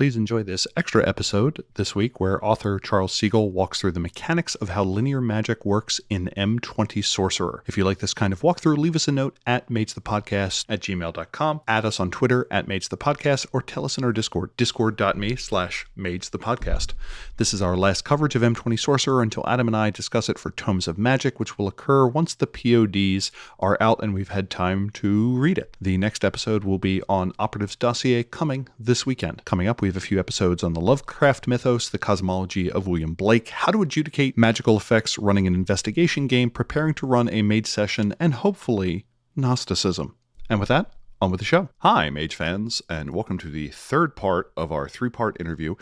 Please enjoy this extra episode this week where author Charles Siegel walks through the mechanics of how linear magic works in M20 Sorcerer. If you like this kind of walkthrough, leave us a note at magethepodcast@gmail.com, add us on Twitter at magethepodcast, or tell us in our Discord, discord.me/magethepodcast. This is our last coverage of M20 Sorcerer until Adam and I discuss it for Tomes of Magic, which will occur once the PODs are out and we've had time to read it. The next episode will be on Operative's Dossier coming this weekend. Coming up, we have a few episodes on the Lovecraft mythos, the cosmology of William Blake, how to adjudicate magical effects, running an investigation game, preparing to run a Mage session, and hopefully Gnosticism. And with that, on with the show. Hi, Mage fans, and welcome to the third part of our three-part interview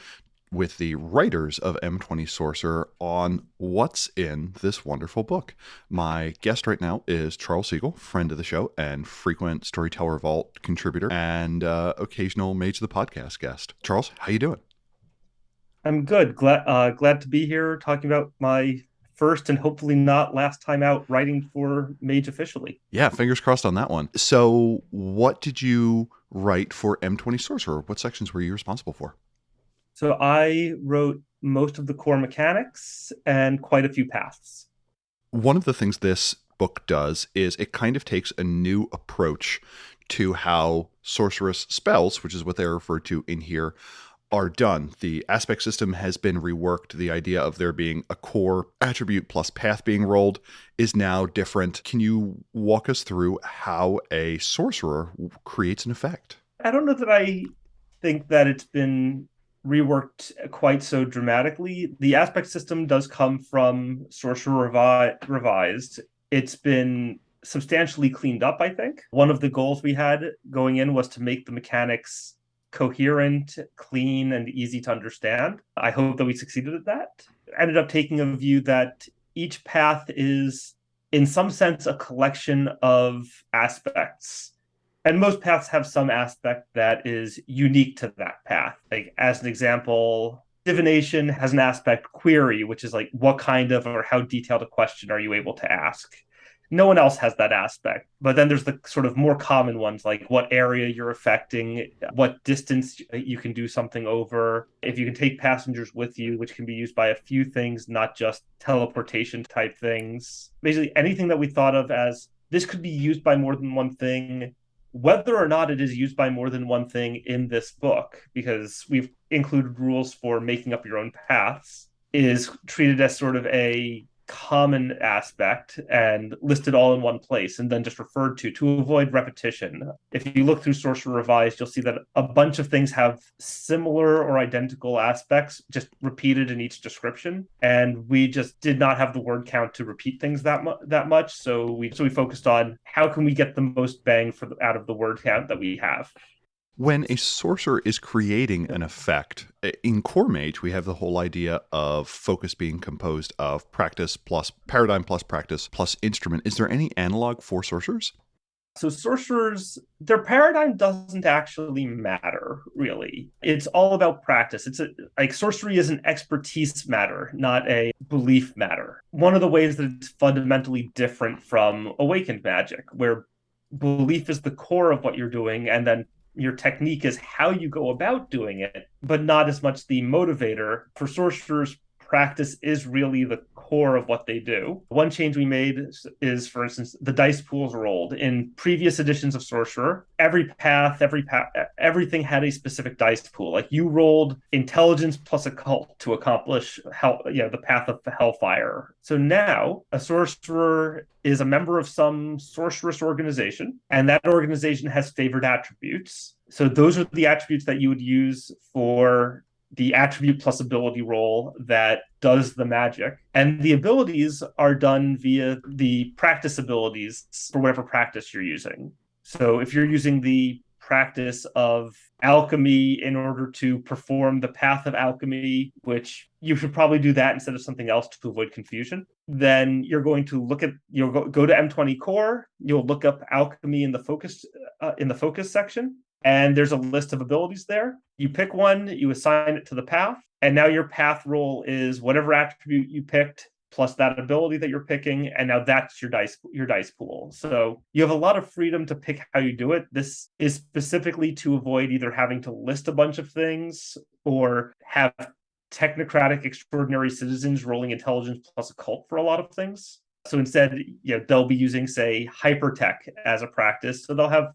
with the writers of M20 Sorcerer on what's in this wonderful book. My guest right now is Charles Siegel, friend of the show and frequent Storyteller Vault contributor and occasional Mage the Podcast guest. Charles, how you doing? I'm good. Glad to be here talking about my first and hopefully not last time out writing for Mage officially. Yeah, fingers crossed on that one. So what did you write for M20 Sorcerer? What sections were you responsible for? So I wrote most of the core mechanics and quite a few paths. One of the things this book does is it kind of takes a new approach to how sorceress spells, which is what they're referred to in here, are done. The aspect system has been reworked. The idea of there being a core attribute plus path being rolled is now different. Can you walk us through how a sorcerer creates an effect? I don't know that I think that it's been reworked quite so dramatically. The aspect system does come from Sorcerer Revised. It's been substantially cleaned up, I think. One of the goals we had going in was to make the mechanics coherent, clean, and easy to understand. I hope that we succeeded at that. I ended up taking a view that each path is, in some sense, a collection of aspects. And most paths have some aspect that is unique to that path. Like, as an example, divination has an aspect query, which is like, what kind of or how detailed a question are you able to ask? No one else has that aspect. But then there's the sort of more common ones, like what area you're affecting, what distance you can do something over, if you can take passengers with you, which can be used by a few things, not just teleportation type things. Basically, anything that we thought of as this could be used by more than one thing, whether or not it is used by more than one thing in this book, because we've included rules for making up your own paths, is treated as sort of a common aspect and listed all in one place and then just referred to avoid repetition. If you look through Sorcerer Revised, you'll see that a bunch of things have similar or identical aspects just repeated in each description, and we just did not have the word count to repeat things that much, so we focused on how can we get the most bang out of the word count that we have. When a sorcerer is creating an effect, in Core Mage, we have the whole idea of focus being composed of practice plus paradigm plus practice plus instrument. Is there any analog for sorcerers? So sorcerers, their paradigm doesn't actually matter, really. It's all about practice. Like sorcery is an expertise matter, not a belief matter. One of the ways that it's fundamentally different from awakened magic, where belief is the core of what you're doing, and then your technique is how you go about doing it, but not as much the motivator. For sorcerers, practice is really the core of what they do. One change we made is, for instance, the dice pools rolled. In previous editions of Sorcerer, everything had a specific dice pool. Like you rolled intelligence plus occult to accomplish the path of Hellfire. So now a sorcerer is a member of some sorceress organization, and that organization has favored attributes. So those are the attributes that you would use for the attribute plus ability roll that does the magic. And the abilities are done via the practice abilities for whatever practice you're using. So if you're using the practice of alchemy in order to perform the path of alchemy, which you should probably do that instead of something else to avoid confusion, then you're going to you'll go to M20 Core, you'll look up alchemy in the focus section, and there's a list of abilities there. You pick one, you assign it to the path, and now your path roll is whatever attribute you picked plus that ability that you're picking, and now that's your dice pool. So you have a lot of freedom to pick how you do it. This is specifically to avoid either having to list a bunch of things or have technocratic extraordinary citizens rolling intelligence plus occult for a lot of things. So instead, they'll be using, say, hypertech as a practice. So they'll have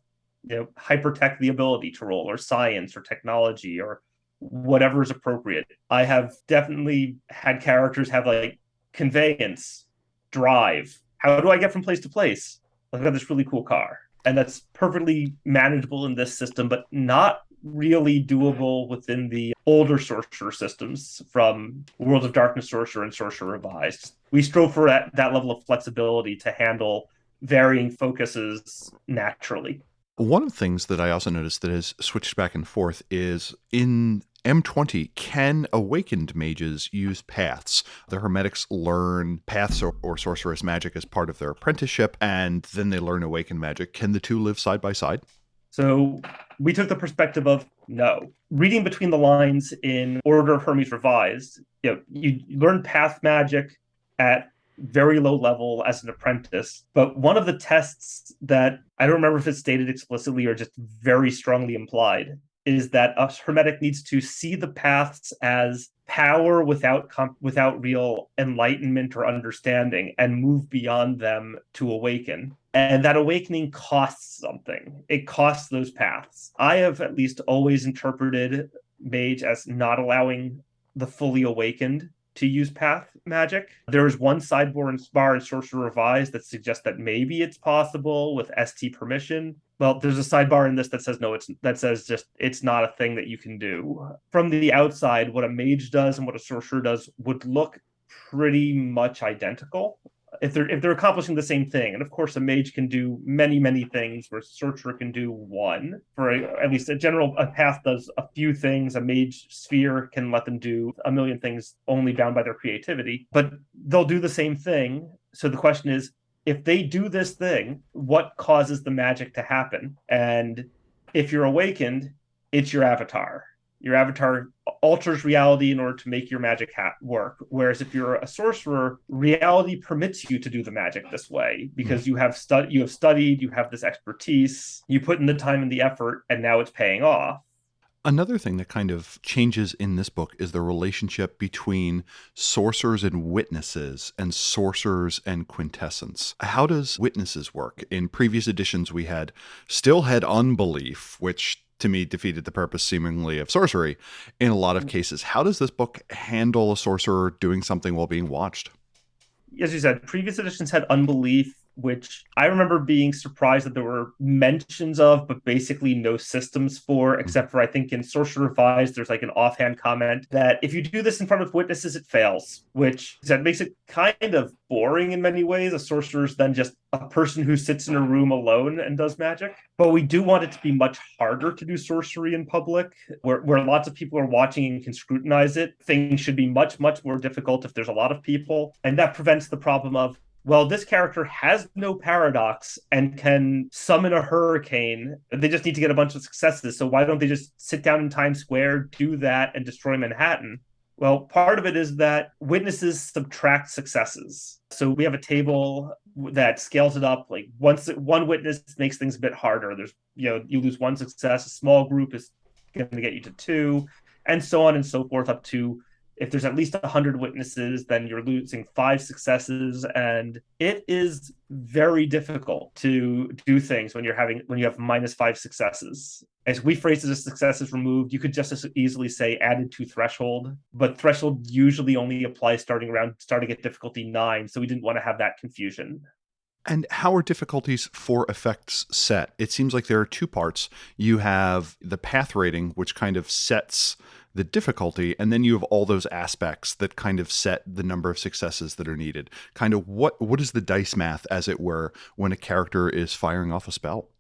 hypertech the ability to roll, or science or technology or whatever is appropriate. I have definitely had characters have like conveyance, drive. How do I get from place to place? I've got this really cool car. And that's perfectly manageable in this system, but not really doable within the older sorcerer systems from World of Darkness Sorcerer and Sorcerer Revised. We strove for that level of flexibility to handle varying focuses naturally. One of the things that I also noticed that has switched back and forth is in M20, can awakened mages use paths? The hermetics learn paths or sorceress magic as part of their apprenticeship, and then they learn awakened magic. Can the two live side by side? So we took the perspective of no. Reading between the lines in Order of Hermes Revised, you learn path magic at very low level as an apprentice. But one of the tests that I don't remember if it's stated explicitly or just very strongly implied is that a hermetic needs to see the paths as power without real enlightenment or understanding and move beyond them to awaken. And that awakening costs something. It costs those paths. I have at least always interpreted Mage as not allowing the fully awakened to use path magic. There is one sidebar in Sorcerer Revised that suggests that maybe it's possible with ST permission. Well, there's a sidebar in this that says no, it's not a thing that you can do. From the outside, what a mage does and what a sorcerer does would look pretty much identical if they're accomplishing the same thing. And of course, a mage can do many, many things, where a sorcerer can do one. At least a path does a few things. A mage sphere can let them do a million things, only bound by their creativity. But they'll do the same thing. So the question is, if they do this thing, what causes the magic to happen? And if you're awakened, it's your avatar. Your avatar alters reality in order to make your magic work. Whereas if you're a sorcerer, reality permits you to do the magic this way because you have studied, you have this expertise, you put in the time and the effort, and now it's paying off. Another thing that kind of changes in this book is the relationship between sorcerers and witnesses and sorcerers and quintessence. How does witnesses work? In previous editions, we still had unbelief, which to me defeated the purpose seemingly of sorcery in a lot of cases. How does this book handle a sorcerer doing something while being watched? As you said, previous editions had unbelief, which I remember being surprised that there were mentions of, but basically no systems for, except for I think in Sorcerer Revised, there's like an offhand comment that if you do this in front of witnesses, it fails, which that makes it kind of boring in many ways. A sorcerer is then just a person who sits in a room alone and does magic. But we do want it to be much harder to do sorcery in public, where lots of people are watching and can scrutinize it. Things should be much, much more difficult if there's a lot of people. And that prevents the problem of, well, this character has no paradox and can summon a hurricane. They just need to get a bunch of successes. So why don't they just sit down in Times Square, do that, and destroy Manhattan? Well, part of it is that witnesses subtract successes. So we have a table that scales it up. Like one witness makes things a bit harder. There's, you lose one success. A small group is going to get you to 2, and so on and so forth, up to, if there's at least 100 witnesses, then you're losing 5 successes. And it is very difficult to do things when you have -5 successes. As we phrase it as successes removed, you could just as easily say added to threshold, but threshold usually only applies starting at difficulty 9. So we didn't want to have that confusion. And how are difficulties for effects set? It seems like there are 2 parts. You have the path rating, which kind of sets the difficulty, and then you have all those aspects that kind of set the number of successes that are needed. Kind of what is the dice math, as it were, when a character is firing off a spell?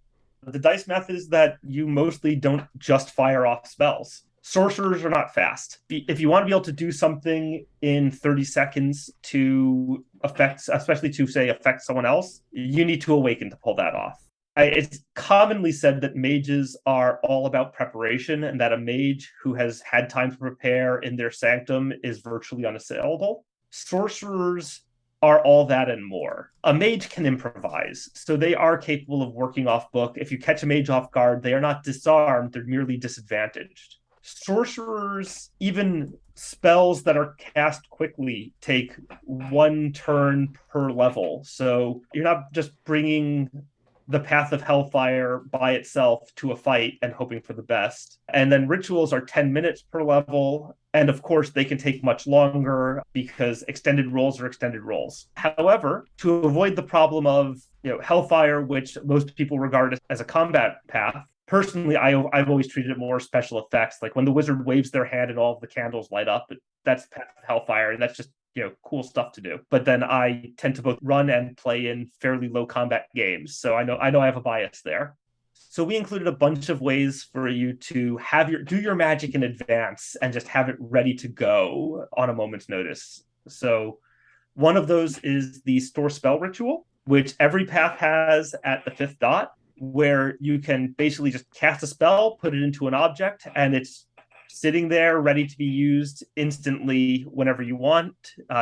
The dice math is that you mostly don't just fire off spells. Sorcerers are not fast. If you want to be able to do something in 30 seconds to especially to say affect someone else, you need to awaken to pull that off. It's commonly said that mages are all about preparation, and that a mage who has had time to prepare in their sanctum is virtually unassailable. sorcerers are all that and more. A mage can improvise, so they are capable of working off book. If you catch a mage off guard, they are not disarmed, they're merely disadvantaged. Sorcerers, even spells that are cast quickly, take one turn per level. So you're not just bringing the path of Hellfire by itself to a fight and hoping for the best. And then rituals are 10 minutes per level. And of course, they can take much longer because extended rolls are extended rolls. However, to avoid the problem of Hellfire, which most people regard as a combat path, personally, I've always treated it more special effects. Like when the wizard waves their hand and all of the candles light up, that's path of Hellfire, and that's just cool stuff to do. But then I tend to both run and play in fairly low combat games, so I know I have a bias there. So we included a bunch of ways for you to do your magic in advance and just have it ready to go on a moment's notice. So one of those is the store spell ritual, which every path has at the 5th dot, where you can basically just cast a spell, put it into an object, and it's sitting there ready to be used instantly whenever you want.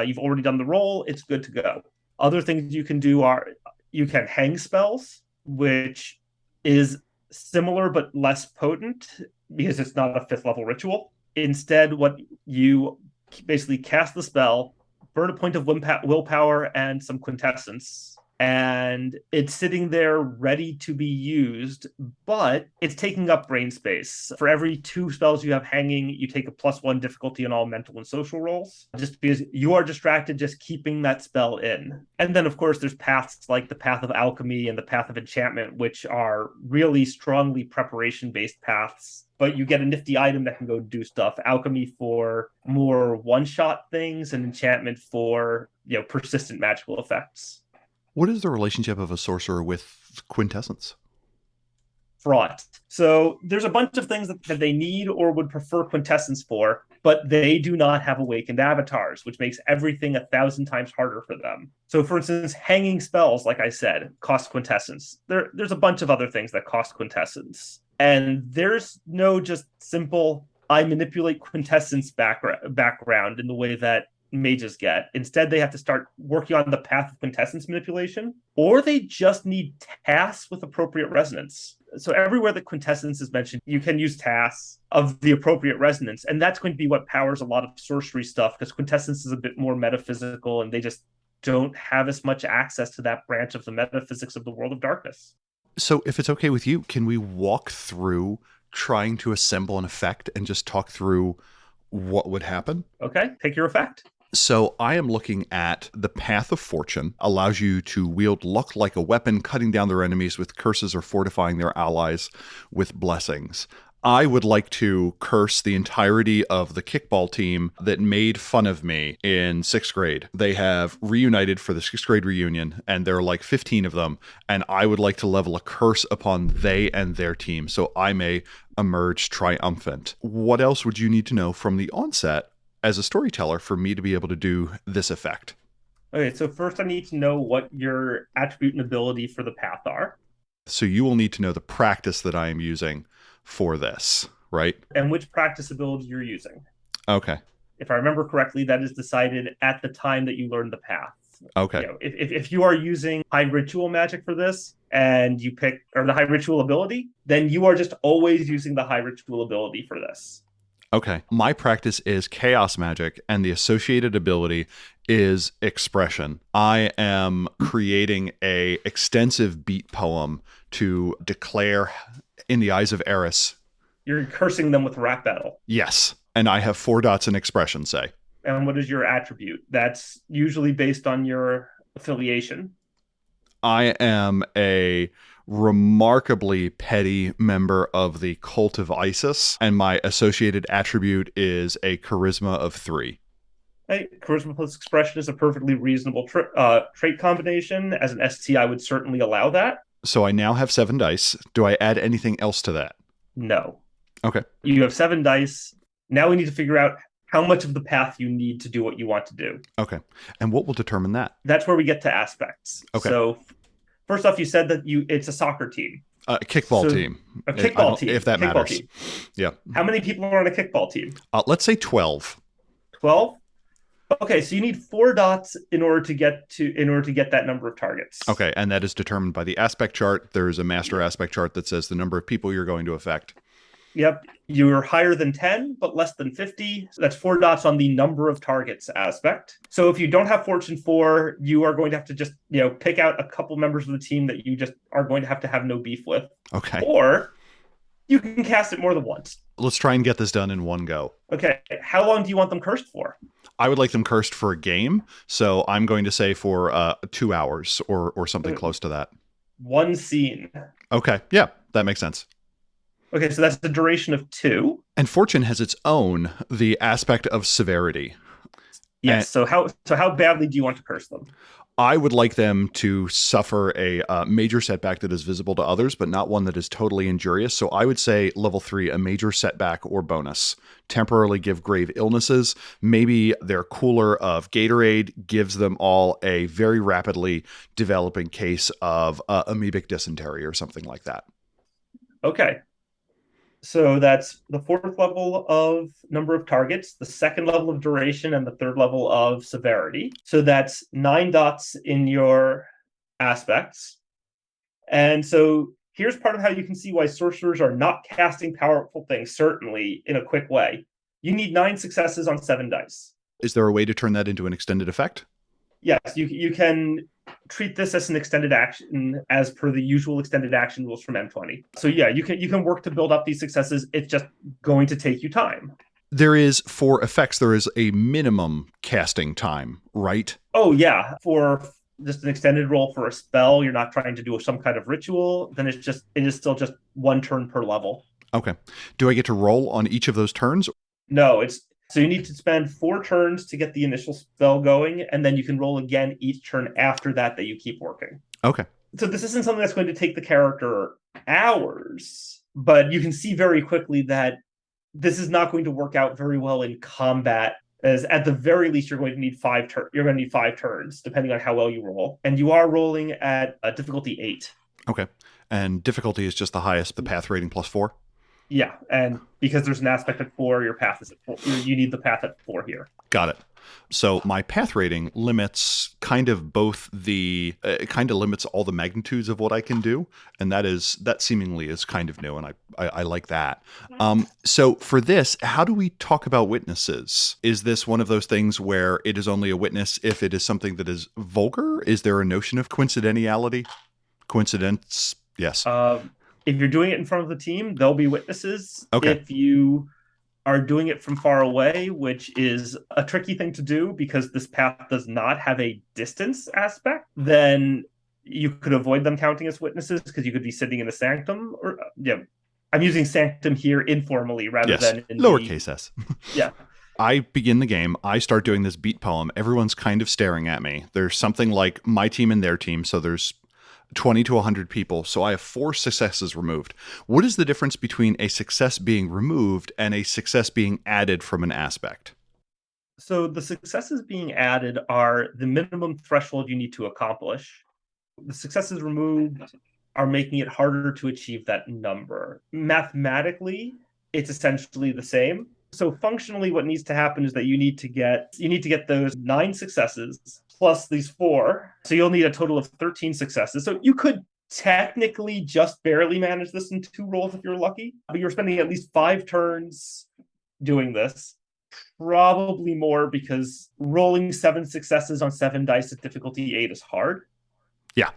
You've already done the roll, it's good to go. Other things you can do are you can hang spells, which is similar but less potent because it's not a 5th level ritual. Instead, what you basically cast the spell, burn a point of willpower and some quintessence, and it's sitting there ready to be used, but it's taking up brain space. For every 2 spells you have hanging, you take a +1 difficulty in all mental and social rolls, just because you are distracted just keeping that spell in. And then, of course, there's paths like the Path of Alchemy and the Path of Enchantment, which are really strongly preparation-based paths, but you get a nifty item that can go do stuff. Alchemy for more one-shot things, and Enchantment for persistent magical effects. What is the relationship of a sorcerer with Quintessence? Fraught. So there's a bunch of things that they need or would prefer Quintessence for, but they do not have awakened avatars, which makes everything 1,000 times harder for them. So for instance, hanging spells, like I said, cost Quintessence. There's a bunch of other things that cost Quintessence. And there's no just simple, I manipulate Quintessence background in the way that mages get. Instead, they have to start working on the path of quintessence manipulation, or they just need tasks with appropriate resonance. So everywhere that quintessence is mentioned, you can use tasks of the appropriate resonance, and that's going to be what powers a lot of sorcery stuff, because quintessence is a bit more metaphysical, and they just don't have as much access to that branch of the metaphysics of the world of darkness. So if it's okay with you, can we walk through trying to assemble an effect and just talk through what would happen? Okay, pick your effect. So I am looking at the Path of Fortune, allows you to wield luck like a weapon, cutting down their enemies with curses or fortifying their allies with blessings. I would like to curse the entirety of the kickball team that made fun of me in 6th grade. They have reunited for the 6th grade reunion, and there are like 15 of them, and I would like to level a curse upon they and their team so I may emerge triumphant. What else would you need to know from the onset as a storyteller for me to be able to do this effect? Okay, so first I need to know what your attribute and ability for the path are. So you will need to know the practice that I am using for this, right? And which practice ability you're using. Okay. If I remember correctly, that is decided at the time that you learn the path. Okay. If you are using high ritual magic for this and you pick or the high ritual ability, then you are just always using the high ritual ability for this. Okay. My practice is chaos magic, and the associated ability is expression. I am creating a extensive beat poem to declare in the eyes of Eris. You're cursing them with rap battle. Yes. And I have 4 dots in expression, say. And what is your attribute? That's usually based on your affiliation. I am a remarkably petty member of the cult of Isis, and my associated attribute is a charisma of 3. Hey, charisma plus expression is a perfectly reasonable trait combination. As an ST, I would certainly allow that. So I now have 7 dice. Do I add anything else to that? No. Okay. You have 7 dice. Now we need to figure out how much of the path you need to do what you want to do. Okay. And what will determine that? That's where we get to aspects. Okay. So first off, you said that it's a soccer team. A kickball team. A kickball team. If that matters. Team. Yeah. How many people are on a kickball team? Let's say 12. 12? Okay, so you need 4 dots in order to get that number of targets. Okay, and that is determined by the aspect chart. There's a master aspect chart that says the number of people you're going to affect. Yep. You're higher than 10, but less than 50. So that's 4 dots on the number of targets aspect. So if you don't have Fortune 4, you are going to have to just, pick out a couple members of the team that you just are going to have no beef with. Okay. Or you can cast it more than once. Let's try and get this done in one go. Okay. How long do you want them cursed for? I would like them cursed for a game. So I'm going to say for 2 hours or something close to that. One scene. Okay. Yeah, that makes sense. Okay, so that's the duration of 2. And Fortune has its own, the aspect of severity. Yes. And so how badly do you want to curse them? I would like them to suffer a major setback that is visible to others, but not one that is totally injurious. So I would say level 3, a major setback or bonus. Temporarily give grave illnesses. Maybe their cooler of Gatorade gives them all a very rapidly developing case of amoebic dysentery or something like that. Okay. So that's the 4th level of number of targets, the 2nd level of duration, and the 3rd level of severity. So that's 9 dots in your aspects. And so here's part of how you can see why sorcerers are not casting powerful things, certainly in a quick way. You need 9 successes on 7 dice. Is there a way to turn that into an extended effect? Yes, you can treat this as an extended action as per the usual extended action rules from M20. So yeah, you can work to build up these successes. It's just going to take you time. There is, for effects, there is a minimum casting time, right? Oh yeah, for just an extended roll for a spell, you're not trying to do some kind of ritual, then it is still just 1 turn per level. Okay. Do I get to roll on each of those turns? No, so you need to spend 4 turns to get the initial spell going, and then you can roll again each turn after that you keep working. Okay. So this isn't something that's going to take the character hours, but you can see very quickly that this is not going to work out very well in combat, as at the very least you're going to need 5 turns. You're going to need 5 turns, depending on how well you roll. And you are rolling at a difficulty 8. Okay. And difficulty is just the highest, the path rating plus 4? Yeah, and because there's an aspect at 4, your path is at 4. You need the path at 4 here. Got it. So my path rating limits kind of both it kind of limits all the magnitudes of what I can do, and that seemingly is kind of new, and I like that. So for this, how do we talk about witnesses? Is this one of those things where it is only a witness if it is something that is vulgar? Is there a notion of coincidentality? Coincidence? Yes. If you're doing it in front of the team, there'll be witnesses. Okay. If you are doing it from far away, which is a tricky thing to do because this path does not have a distance aspect, then you could avoid them counting as witnesses because you could be sitting in a sanctum. Or I'm using sanctum here informally rather than in lowercase s. Yeah. I begin the game. I start doing this beat poem. Everyone's kind of staring at me. There's something like my team and their team, so there's 20 to 100 people, so I have 4 successes removed. What is the difference between a success being removed and a success being added from an aspect? So the successes being added are the minimum threshold you need to accomplish. The successes removed are making it harder to achieve that number. Mathematically, it's essentially the same. So functionally, what needs to happen is that you need to get those 9 successes plus these 4. So you'll need a total of 13 successes. So you could technically just barely manage this in 2 rolls if you're lucky, but you're spending at least 5 turns doing this. Probably more because rolling 7 successes on 7 dice at difficulty 8 is hard. Yeah.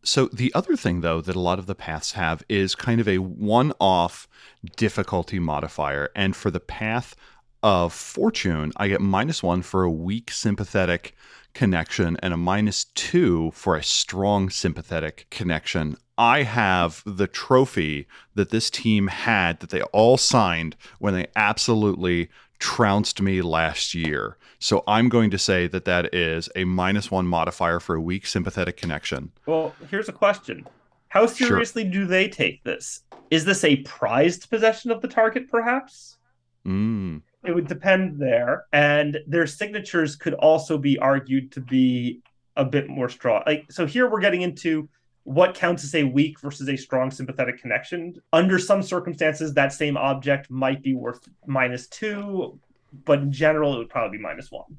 So the other thing, though, that a lot of the paths have is kind of a one-off difficulty modifier. And for the path of Fortune, I get -1 for a weak sympathetic connection and a -2 for a strong sympathetic connection. I have the trophy that this team had that they all signed when they absolutely trounced me last year. So I'm going to say that that is a -1 modifier for a weak sympathetic connection. Well, here's a question. How seriously do they take this? Is this a prized possession of the target, perhaps? It would depend there. And their signatures could also be argued to be a bit more strong. So here we're getting into what counts as a weak versus a strong sympathetic connection. Under some circumstances, that same object might be worth -2, but in general, it would probably be -1.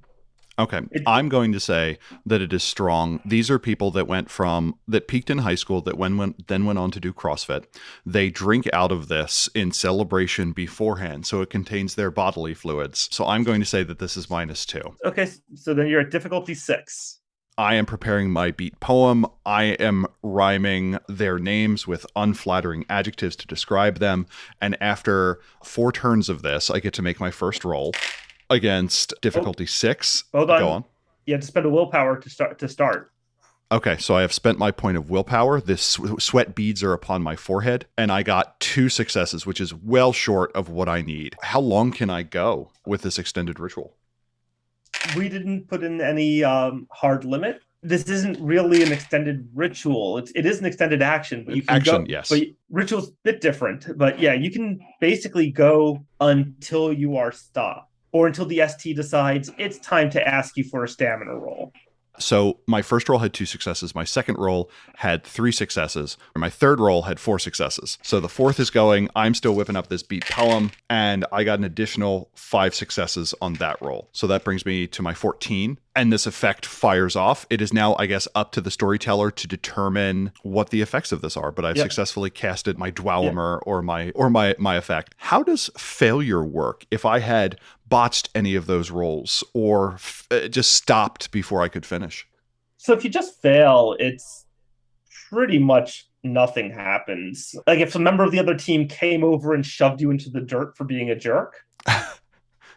Okay. It, I'm going to say that it is strong. These are people that peaked in high school, that then went on to do CrossFit. They drink out of this in celebration beforehand, so it contains their bodily fluids. So I'm going to say that this is -2. okay, so then you're at difficulty 6. I am preparing my beat poem. I am rhyming their names with unflattering adjectives to describe them. And after 4 turns of this, I get to make my first roll against Oh, difficulty 6. hold Go on. on. You have to spend a willpower to start. Okay, so I have spent my point of willpower. This sweat beads are upon my forehead, and I got 2 successes, which is well short of what I need. How long can I go with this extended ritual? We didn't put in any hard limit. This isn't really an extended ritual. It is an extended action, but you can Action, go. yes. But ritual's a bit different. But yeah, you can basically go until you are stopped, or until the ST decides it's time to ask you for a stamina roll. So my first roll had 2 successes. My second roll had 3 successes. My third roll had 4 successes. So the fourth is going. I'm still whipping up this beat poem, and I got an additional 5 successes on that roll. So that brings me to my 14. And this effect fires off. It is now, I guess, up to the storyteller to determine what the effects of this are. But I've successfully casted my Dweomer or my effect. How does failure work if I had botched any of those rolls or just stopped before I could finish? So if you just fail, it's pretty much nothing happens. Like if a member of the other team came over and shoved you into the dirt for being a jerk,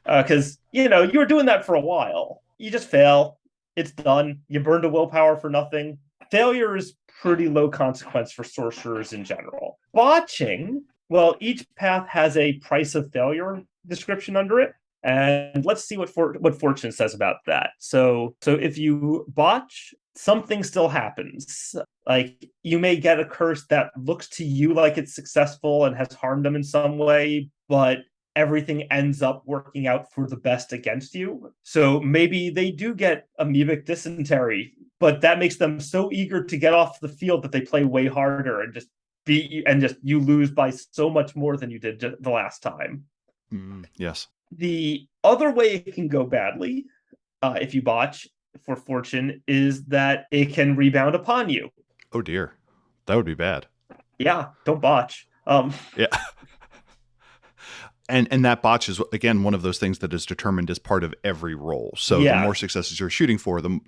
because you were doing that for a while. You just fail. It's done. You burned a willpower for nothing. Failure is pretty low consequence for sorcerers in general. Botching, well, each path has a price of failure description under it. And let's see what Fortune says about that. So if you botch, something still happens. Like you may get a curse that looks to you like it's successful and has harmed them in some way, but everything ends up working out for the best against you. So maybe they do get amoebic dysentery, but that makes them so eager to get off the field that they play way harder and just beat you, and just you lose by so much more than you did the last time. Yes. The other way it can go badly, if you botch for Fortune, is that it can rebound upon you. Oh dear, that would be bad. Yeah, don't botch. Yeah. And that botch is, again, one of those things that is determined as part of every roll. So the more successes you're shooting for, the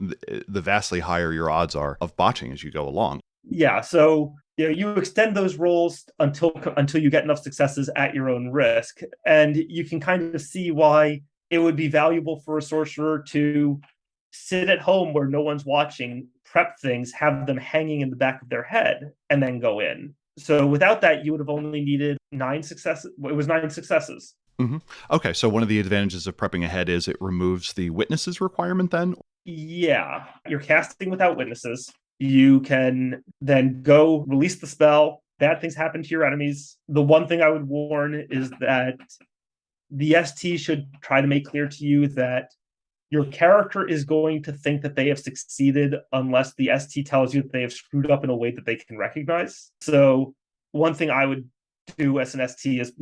vastly higher your odds are of botching as you go along. Yeah, so you extend those rolls until you get enough successes at your own risk, and you can kind of see why it would be valuable for a sorcerer to sit at home where no one's watching, prep things, have them hanging in the back of their head, and then go in. So without that, you would have only needed 9 successes. It was 9 successes. Mm-hmm. Okay, so one of the advantages of prepping ahead is it removes the witnesses requirement then? Yeah, you're casting without witnesses. You can then go release the spell. Bad things happen to your enemies. The one thing I would warn is that the ST should try to make clear to you that your character is going to think that they have succeeded unless the ST tells you that they have screwed up in a way that they can recognize. So one thing I would do as an ST is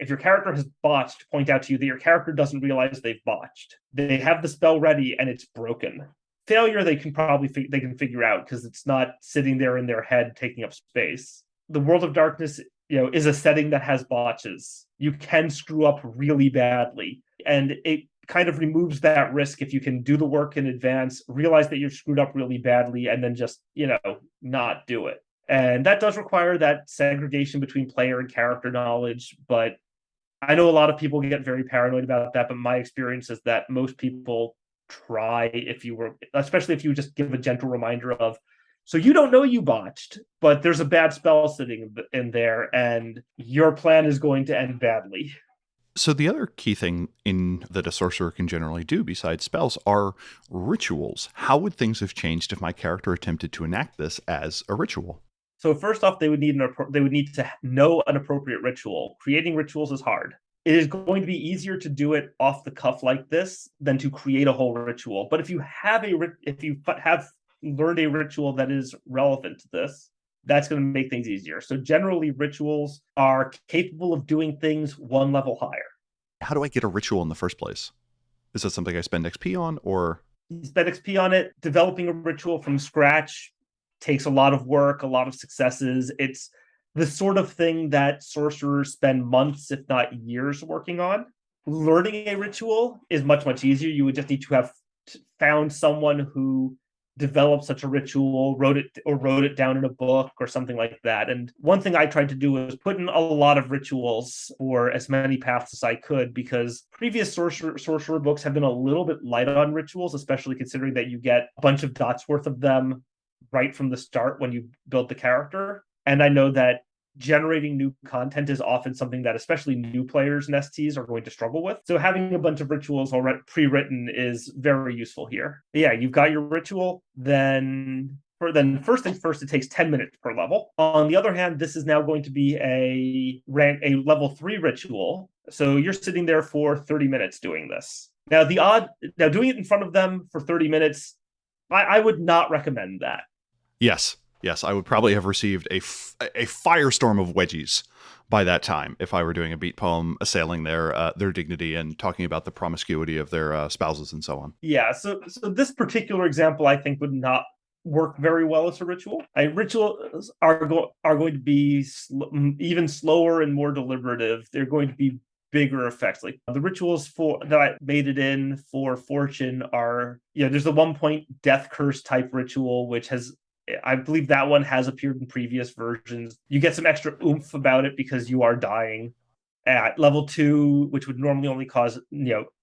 if your character has botched, point out to you that your character doesn't realize they've botched. They have the spell ready and it's broken. Failure they can figure out because it's not sitting there in their head taking up space. The World of Darkness, is a setting that has botches. You can screw up really badly, and it kind of removes that risk if you can do the work in advance, realize that you've screwed up really badly, and then just not do it. And that does require that segregation between player and character knowledge, but I know a lot of people get very paranoid about that, but my experience is that most people try, especially if you just give a gentle reminder of, so you don't know you botched, but there's a bad spell sitting in there and your plan is going to end badly. So the other key thing that a sorcerer can generally do besides spells are rituals. How would things have changed if my character attempted to enact this as a ritual? So first off, they would need to know an appropriate ritual. Creating rituals is hard. It is going to be easier to do it off the cuff like this than to create a whole ritual. But if you have learned a ritual that is relevant to this, that's going to make things easier. So generally, rituals are capable of doing things one level higher. How do I get a ritual in the first place? Is that something I spend XP on, or? You spend XP on it. Developing a ritual from scratch takes a lot of work, a lot of successes. It's the sort of thing that sorcerers spend months, if not years, working on. Learning a ritual is much, much easier. You would just need to have found someone who developed such a ritual, wrote it down in a book or something like that. And one thing I tried to do was put in a lot of rituals for as many paths as I could, because previous sorcerer books have been a little bit light on rituals, especially considering that you get a bunch of dots worth of them right from the start when you build the character. And I know that generating new content is often something that especially new players and STs are going to struggle with. So having a bunch of rituals already pre-written is very useful here. But yeah, you've got your ritual, then first things first, it takes 10 minutes per level. On the other hand, this is now going to be a level 3 ritual. So you're sitting there for 30 minutes doing this. Now doing it in front of them for 30 minutes, I would not recommend that. Yes, I would probably have received a firestorm of wedgies by that time if I were doing a beat poem assailing their dignity and talking about the promiscuity of their spouses and so on. Yeah, so this particular example I think would not work very well as a ritual. Rituals are going to be even slower and more deliberative. They're going to be bigger effects. Like the rituals that I made it in for Fortune are, there's the 1 point death curse type ritual, which I believe that one has appeared in previous versions. You get some extra oomph about it because you are dying. At level 2, which would normally only cause,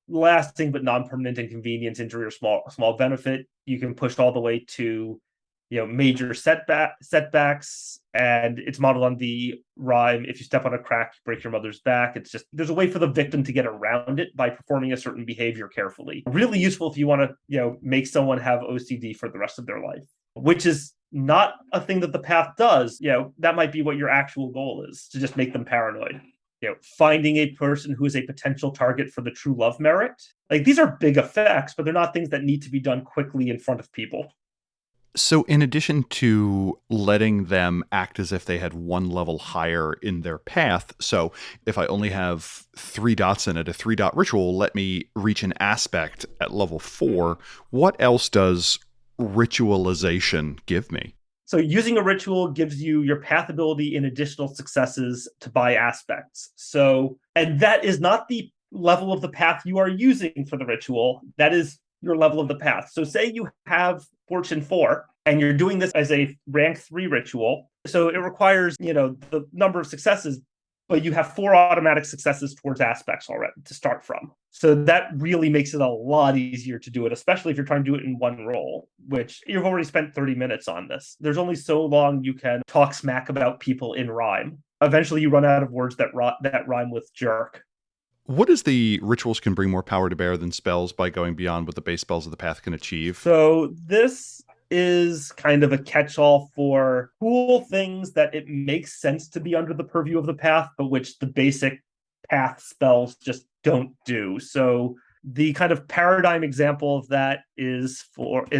lasting but non-permanent inconvenience, injury, or small benefit, you can push all the way to, major setbacks, and it's modeled on the rhyme, if you step on a crack, you break your mother's back. It's just, there's a way for the victim to get around it by performing a certain behavior carefully. Really useful if you want to, make someone have OCD for the rest of their life, which is not a thing that the path does. That might be what your actual goal is, to just make them paranoid. Finding a person who is a potential target for the true love merit. Like, these are big effects, but they're not things that need to be done quickly in front of people. So in addition to letting them act as if they had one level higher in their path, so if I only have 3 dots in it, a 3-dot ritual will let me reach an aspect at level 4. What else does ritualization give me? So using a ritual gives you your path ability in additional successes to buy aspects. So, and that is not the level of the path you are using for the ritual. That is your level of the path. So say you have Fortune 4 and you're doing this as a rank 3 ritual. So it requires, the number of successes, but you have 4 automatic successes towards aspects already to start from. So that really makes it a lot easier to do it, especially if you're trying to do it in one roll, which you've already spent 30 minutes on this. There's only so long you can talk smack about people in rhyme. Eventually you run out of words that rhyme with jerk. What is the rituals can bring more power to bear than spells by going beyond what the base spells of the path can achieve? So this is kind of a catch-all for cool things that it makes sense to be under the purview of the path, but which the basic path spells just don't do. So the kind of paradigm example of that is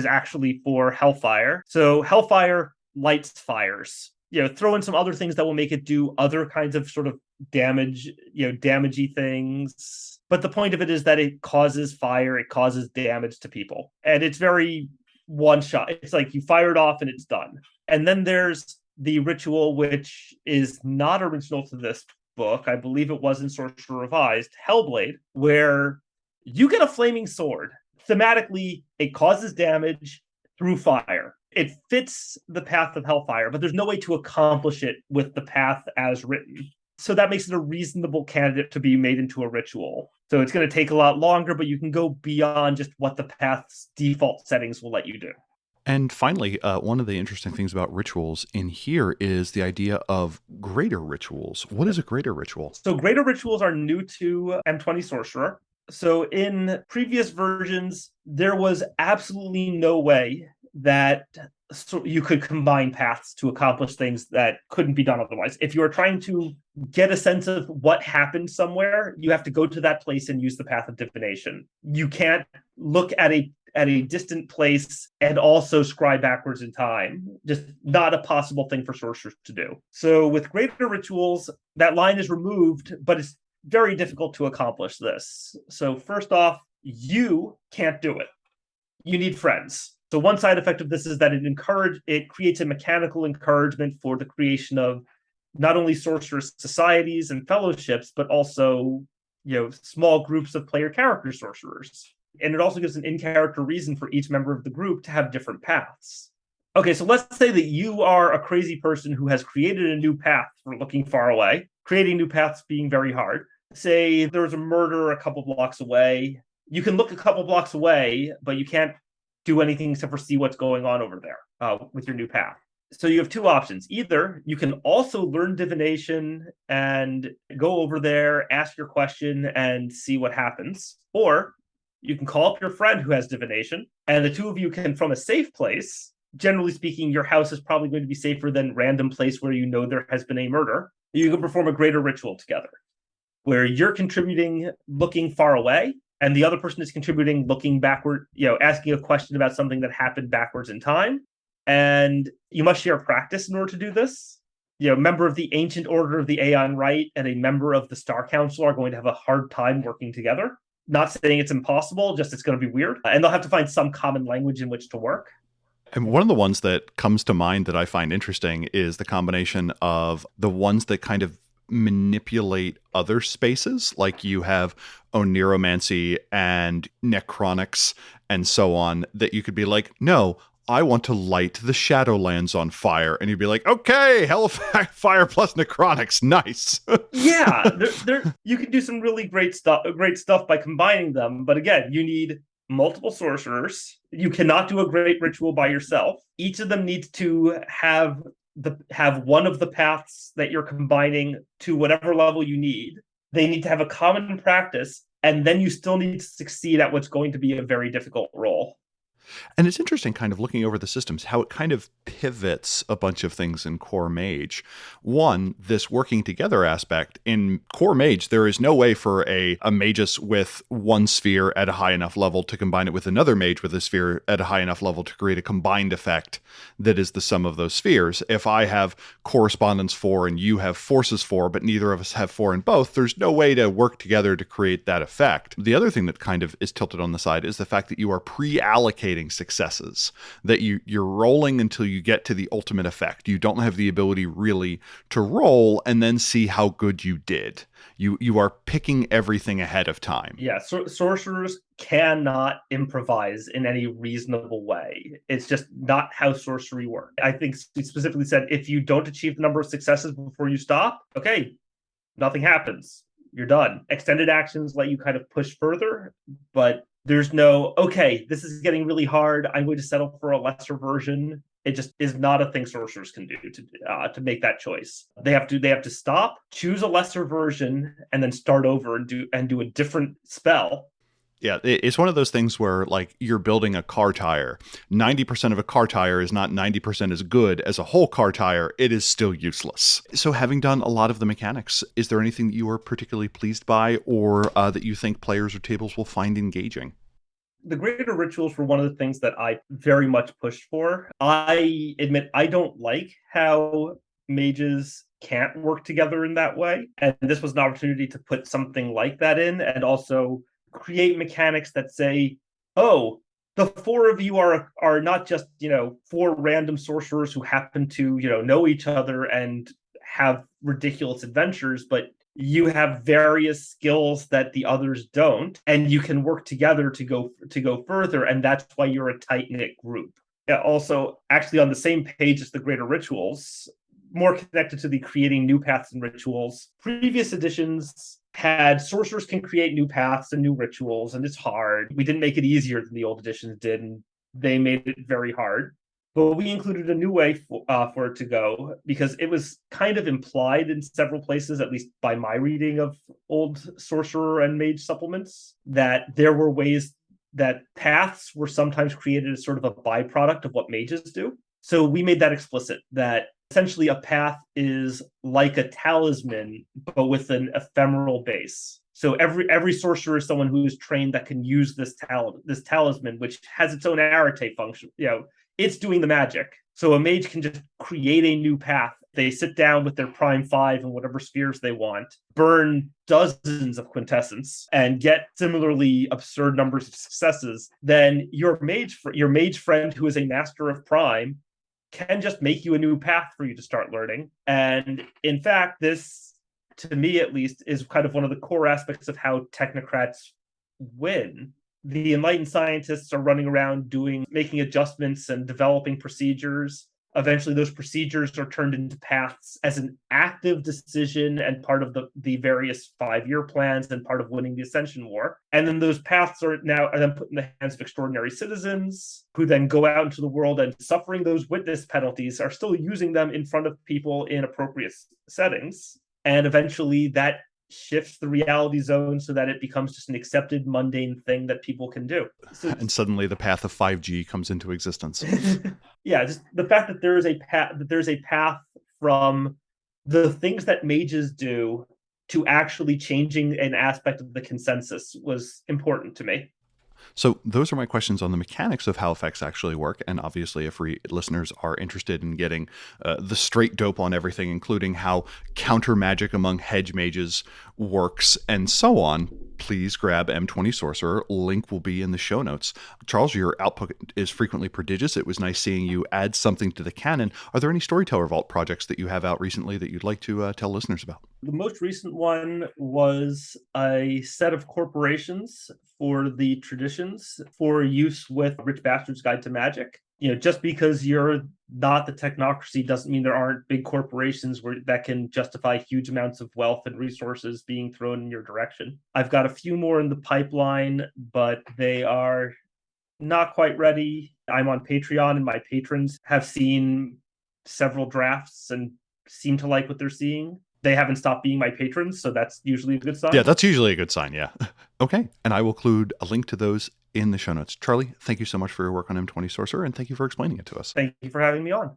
actually for Hellfire. So Hellfire lights fires. Throw in some other things that will make it do other kinds of sort of damage, damagey things. But the point of it is that it causes fire, it causes damage to people. And it's very one shot. It's like you fire it off and it's done. And then there's the ritual, which is not original to this book. I believe it was in Sorcerer Revised, Hellblade, where you get a flaming sword. Thematically, it causes damage through fire. It fits the path of Hellfire, but there's no way to accomplish it with the path as written. So that makes it a reasonable candidate to be made into a ritual. So it's going to take a lot longer, but you can go beyond just what the path's default settings will let you do. And finally, one of the interesting things about rituals in here is the idea of greater rituals. What is a greater ritual? So greater rituals are new to M20 Sorcerer. So in previous versions, there was absolutely no way that you could combine paths to accomplish things that couldn't be done otherwise. If you are trying to get a sense of what happened somewhere, you have to go to that place and use the path of divination. You can't look at a distant place and also scry backwards in time. Just not a possible thing for sorcerers to do. So with greater rituals, that line is removed, but it's very difficult to accomplish this. So first off, you can't do it. You need friends. So one side effect of this is that it creates a mechanical encouragement for the creation of not only sorceress societies and fellowships, but also small groups of player character sorcerers. And it also gives an in-character reason for each member of the group to have different paths. Okay, so let's say that you are a crazy person who has created a new path for looking far away, creating new paths being very hard. Say there's a murder a couple blocks away. You can look a couple blocks away, but you can't do anything except for see what's going on over there with your new path. So you have two options. Either you can also learn divination and go over there, ask your question, and see what happens. Or you can call up your friend who has divination, and the two of you can, from a safe place, generally speaking, your house is probably going to be safer than random place where you know there has been a murder. You can perform a greater ritual together, where you're contributing looking far away, and the other person is contributing looking backward, asking a question about something that happened backwards in time. And you must share practice in order to do this. Member of the Ancient Order of the Aeon Rite and a member of the Star Council are going to have a hard time working together. Not saying it's impossible, just it's going to be weird. And they'll have to find some common language in which to work. And one of the ones that comes to mind that I find interesting is the combination of the ones that kind of manipulate other spaces, like you have Oniromancy and Necronics and so on, that you could be like, no, I want to light the Shadowlands on fire. And you'd be like, okay, Hellfire plus Necronics, nice. Yeah, you can do some really great stuff by combining them. But again, you need multiple sorcerers. You cannot do a great ritual by yourself. Each of them needs to have one of the paths that you're combining to whatever level you need. They need to have a common practice, and then you still need to succeed at what's going to be a very difficult role. And it's interesting kind of looking over the systems, how it kind of pivots a bunch of things in Core Mage. One, this working together aspect. In Core Mage, there is no way for a magus with one sphere at a high enough level to combine it with another mage with a sphere at a high enough level to create a combined effect that is the sum of those spheres. If I have Correspondence 4 and you have Forces 4, but neither of us have 4 in both, there's no way to work together to create that effect. The other thing that kind of is tilted on the side is the fact that you are pre-allocating successes, that you're rolling until you get to the ultimate effect. You don't have the ability really to roll and then see how good you did. You are picking everything ahead of time. Yeah, sorcerers cannot improvise in any reasonable way. It's just not how sorcery works. I think it specifically said if you don't achieve the number of successes before you stop, okay, nothing happens. You're done. Extended actions let you kind of push further, but there's no, okay, this is getting really hard, I'm going to settle for a lesser version. It just is not a thing sorcerers can do to make that choice. They have to stop, choose a lesser version, and then start over and do a different spell. Yeah, it's one of those things where, like, you're building a car tire. 90% of a car tire is not 90% as good as a whole car tire. It is still useless. So having done a lot of the mechanics, is there anything that you are particularly pleased by or that you think players or tables will find engaging? The greater rituals were one of the things that I very much pushed for. I admit I don't like how mages can't work together in that way. And this was an opportunity to put something like that in and also create mechanics that say, oh, the four of you are not just, four random sorcerers who happen to, know each other and have ridiculous adventures, but you have various skills that the others don't, and you can work together to go further, and that's why you're a tight-knit group. Yeah, also, actually on the same page as the greater rituals, more connected to the creating new paths and rituals, previous editions had sorcerers can create new paths and new rituals, and it's hard. We didn't make it easier than the old editions did, and they made it very hard. But we included a new way for it to go because it was kind of implied in several places, at least by my reading of old sorcerer and mage supplements, that there were ways that paths were sometimes created as sort of a byproduct of what mages do. So we made that explicit, that essentially a path is like a talisman, but with an ephemeral base. So every sorcerer is someone who is trained that can use this talisman, which has its own arete function. It's doing the magic. So a mage can just create a new path They sit down with their prime 5 and whatever spheres they want, burn dozens of quintessence, and get similarly absurd numbers of successes, then your mage friend who is a master of prime can just make you a new path for you to start learning. And in fact, this, to me at least, is kind of one of the core aspects of how technocrats win. The enlightened scientists are running around making adjustments and developing procedures. Eventually, those procedures are turned into paths as an active decision and part of the various 5-year plans and part of winning the Ascension War. And then those paths are then put in the hands of extraordinary citizens who then go out into the world and, suffering those witness penalties, are still using them in front of people in appropriate settings. And eventually that shifts the reality zone so that it becomes just an accepted mundane thing that people can do. And suddenly the path of 5G comes into existence. Yeah, just the fact that there's a path from the things that mages do to actually changing an aspect of the consensus was important to me. So those are my questions on the mechanics of how effects actually work. And obviously, if listeners are interested in getting the straight dope on everything, including how counter magic among hedge mages works and so on, please grab M20 Sorcerer. Link will be in the show notes. Charles, your output is frequently prodigious. It was nice seeing you add something to the canon. Are there any Storyteller Vault projects that you have out recently that you'd like to tell listeners about? The most recent one was a set of corporations for the traditions for use with Rich Bastard's Guide to Magic. Just because you're not the technocracy doesn't mean there aren't big corporations that can justify huge amounts of wealth and resources being thrown in your direction. I've got a few more in the pipeline, but they are not quite ready. I'm on Patreon, and my patrons have seen several drafts and seem to like what they're seeing. They haven't stopped being my patrons, so that's usually a good sign. Yeah, that's usually a good sign, yeah. Okay, and I will include a link to those in the show notes. Charlie, thank you so much for your work on M20 Sorcerer, and thank you for explaining it to us. Thank you for having me on.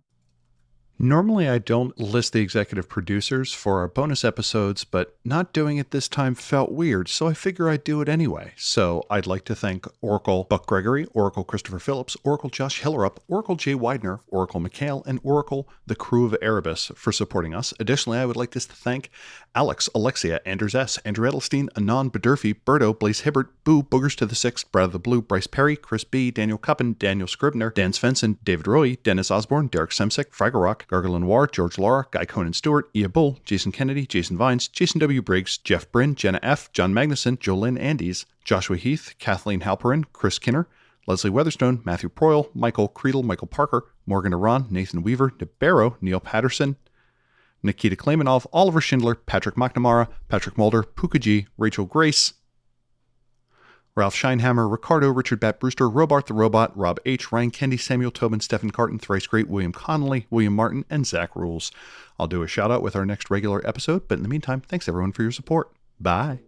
Normally, I don't list the executive producers for our bonus episodes, but not doing it this time felt weird, so I figure I'd do it anyway. So I'd like to thank Oracle Buck Gregory, Oracle Christopher Phillips, Oracle Josh Hillerup, Oracle Jay Widener, Oracle McHale, and Oracle the crew of Erebus for supporting us. Additionally, I would like to thank Alex, Alexia, Anders S., Andrew Edelstein, Anon Badurfi, Berto, Blaze Hibbert, Boo, Boogers to the Sixth, Brad of the Blue, Bryce Perry, Chris B., Daniel Cuppin, Daniel Scribner, Dan Svensson, David Roy, Dennis Osborne, Derek Semsek, Fraggle Gargle Noir, George Laura, Guy Conan Stewart, Ia Bull, Jason Kennedy, Jason Vines, Jason W. Briggs, Jeff Bryn, Jenna F., John Magnuson, Jolynn Andes, Joshua Heath, Kathleen Halperin, Chris Kinner, Leslie Weatherstone, Matthew Proyle, Michael Creedle, Michael Parker, Morgan Aron, Nathan Weaver, Nebero, Neil Patterson, Nikita Klaimanov, Oliver Schindler, Patrick McNamara, Patrick Mulder, Puka G, Rachel Grace, Ralph Scheinhammer, Ricardo, Richard Bat Brewster, Robart the Robot, Rob H., Ryan Kendi, Samuel Tobin, Stephen Carton, Thrice Great, William Connolly, William Martin, and Zach Rules. I'll do a shout out with our next regular episode, but in the meantime, thanks everyone for your support. Bye.